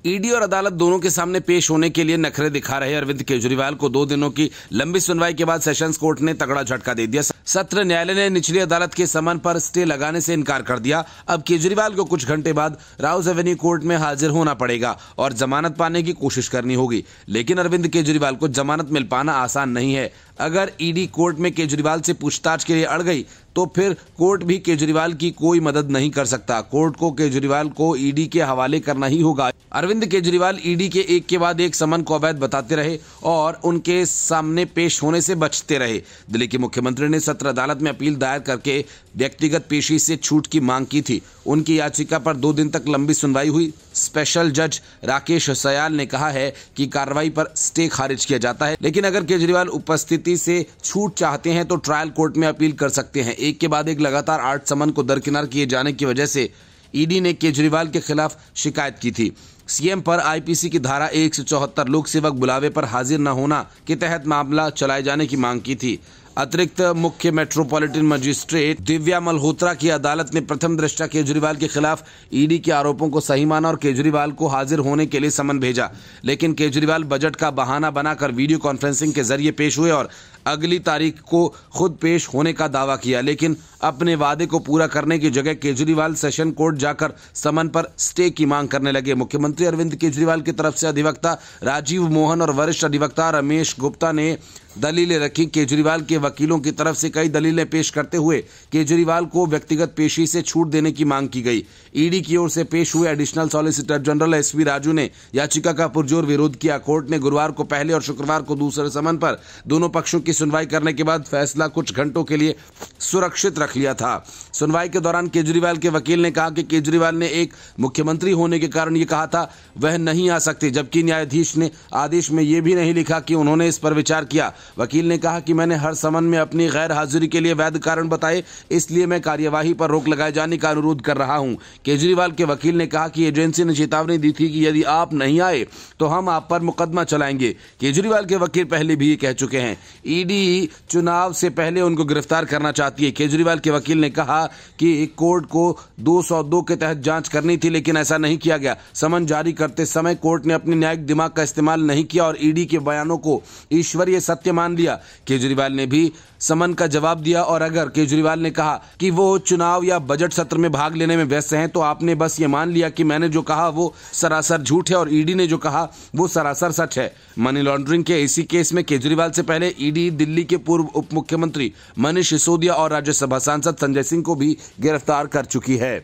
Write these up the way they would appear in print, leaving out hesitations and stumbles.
ED और अदालत दोनों के सामने पेश होने के लिए नखरे दिखा रहे अरविंद केजरीवाल को 2 दिनों की लंबी सुनवाई के बाद सेशंस कोर्ट ने तगड़ा झटका दे दिया। सत्र न्यायालय ने निचली अदालत के समन पर स्टे लगाने से इनकार कर दिया। अब केजरीवाल को कुछ घंटे बाद राउज एवेन्यू कोर्ट में हाजिर होना पड़ेगा और जमानत पाने की कोशिश करनी होगी। लेकिन अरविंद केजरीवाल को जमानत मिल पाना आसान नहीं है। अगर ईडी कोर्ट में केजरीवाल से पूछताछ के लिए अड़ गई तो फिर कोर्ट भी केजरीवाल की कोई मदद नहीं कर सकता। कोर्ट को केजरीवाल को ईडी के हवाले करना ही होगा। अरविंद केजरीवाल ईडी के एक के बाद एक समन को अवैध बताते रहे और उनके सामने पेश होने से बचते रहे। दिल्ली के मुख्यमंत्री ने सत्र अदालत में अपील दायर करके व्यक्तिगत पेशी से छूट की मांग की थी। उनकी याचिका पर 2 दिन तक लंबी सुनवाई हुई। स्पेशल जज राकेश सयाल ने कहा है कि कार्रवाई पर स्टे खारिज किया जाता है, लेकिन अगर केजरीवाल उपस्थिति से छूट चाहते हैं तो ट्रायल कोर्ट में अपील कर सकते हैं। एक के बाद एक लगातार 8 समन को दरकिनार किए जाने की वजह से ईडी ने केजरीवाल के खिलाफ शिकायत की थी। सीएम पर आईपीसी की धारा 174 लोक सेवक बुलावे पर हाजिर न होना के तहत मामला चलाए जाने की मांग की थी। अतिरिक्त मुख्य मेट्रोपॉलिटन मजिस्ट्रेट दिव्या मल्होत्रा की अदालत ने प्रथम दृष्टया केजरीवाल के खिलाफ ईडी के आरोपों को सही माना और केजरीवाल को हाजिर होने के लिए समन भेजा। लेकिन केजरीवाल बजट का बहाना बनाकर वीडियो कॉन्फ्रेंसिंग के जरिए पेश हुए और अगली तारीख को खुद पेश होने का दावा किया। लेकिन अपने वादे को पूरा करने की जगह केजरीवाल सेशन कोर्ट जाकर समन पर स्टे की मांग करने लगे। मुख्यमंत्री अरविंद केजरीवाल की तरफ से अधिवक्ता राजीव मोहन और वरिष्ठ अधिवक्ता रमेश गुप्ता ने दलीलें रखी। केजरीवाल के वकीलों की तरफ से कई दलीलें पेश करते हुए केजरीवाल को व्यक्तिगत पेशी से छूट देने की मांग की गई। ईडी की ओर से पेश हुए additional solicitor general S V Raju ने याचिका का पुरजोर विरोध किया। कोर्ट ने गुरुवार को पहले और शुक्रवार को दूसरे समन पर दोनों पक्षों की सुनवाई करने के बाद फैसला कुछ घंटों के लिए सुरक्षित रख लिया था। सुनवाई के दौरान केजरीवाल के वकील ने कहा कि केजरीवाल ने एक मुख्यमंत्री होने के कारण ये कहा था वह नहीं आ सकते, जबकि न्यायाधीश ने आदेश में यह भी नहीं लिखा कि उन्होंने इस पर विचार किया। वकील ने कहा कि मैंने हर समन में अपनी गैर हाजिरी के लिए वैध कारण बताए, इसलिए मैं कार्यवाही पर रोक लगाए जाने का अनुरोध कर रहा हूं। केजरीवाल के वकील ने कहा कि एजेंसी ने चेतावनी दी थी कि यदि आप नहीं आए तो हम आप पर मुकदमा चलाएंगे। केजरीवाल के वकील पहले भी ये कह चुके हैं। ईडी चुनाव से पहले उनको गिरफ्तार करना चाहती है। केजरीवाल के वकील ने कहा कि कोर्ट को 202 के तहत जांच करनी थी, लेकिन ऐसा नहीं किया गया। समन जारी करते समय कोर्ट ने अपने न्यायिक दिमाग का इस्तेमाल नहीं किया और ईडी के बयानों को ईश्वरीय सत्य मान लिया। केजरीवाल ने भी समन का जवाब दिया और अगर केजरीवाल ने कहा कि वो चुनाव या बजट सत्र में भाग लेने में व्यस्त हैं तो आपने बस ये मान लिया कि मैंने जो कहा वो सरासर झूठ है और ईडी ने जो कहा वो सरासर सच है। मनी लॉन्ड्रिंग के इसी केस में केजरीवाल से पहले ईडी दिल्ली के पूर्व उप मुख्यमंत्री मनीष सिसोदिया और राज्यसभा सांसद संजय सिंह को भी गिरफ्तार कर चुकी है।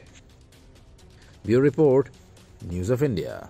Bureau report, news of India.